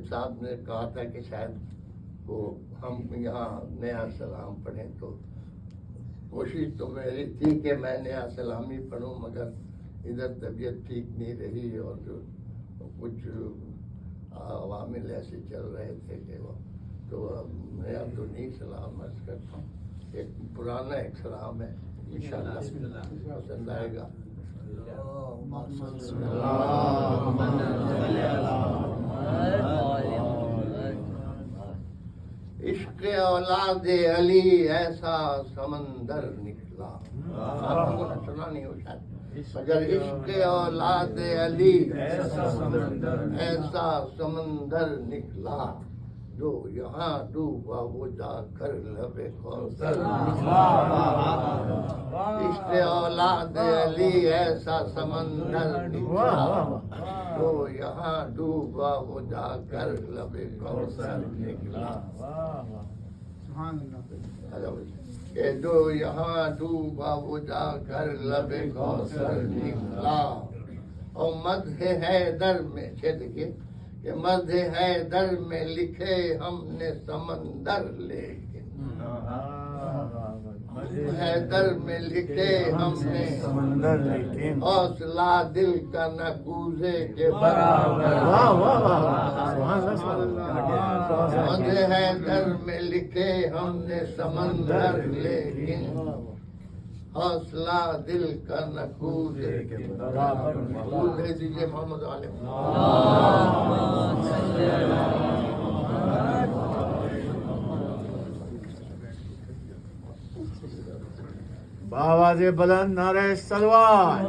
صاحب نے کہا تھا کہ شاید وہ ہم یہاں نیا سلام پڑھیں، تو کوشش تو میری تھی کہ میں نیا سلام ہی پڑھوں، مگر ادھر طبیعت ٹھیک نہیں رہی اور جو کچھ عوامل ایسے چل رہے تھے کہ وہ تو نیا تو نہیں سلام عرض کرتا ہوں، ایک پرانا ایک سلام ہے، انشاءاللہ پسند آئے گا۔ عشق اولاد علی ایسا سمندر نکلا، آپ کو سنا نہیں ہو شاید، مگر عشق اولاد علی ایسا سمندر نکلا، جو یہاں ڈوبا وہ جا کر لب کوثر نکلا۔ عشق اولاد علی ایسا سمندر نکلا، جو یہاں ڈوبا وہ جا کر لب کوثر نکلا۔ کہ جو یہاں ڈوبا وہ جا کر لب کوثر نکلا۔ اور مدح حیدر میں دیکھیے کہ مدح حیدر میں لکھے ہم نے سمندر، لیکن حیدر میں لکھے ہم نے سمندر لیکن حوصلہ دل کا نہ کوزے کے برابر۔ مدح حیدر میں لکھے ہم نے سمندر، لیکن حوصلہ دل کا نہ کوزے کے برابر۔ محبوب بھیج دیجیے محمد علیہ۔ بآواز بلند نعرہ سلوات۔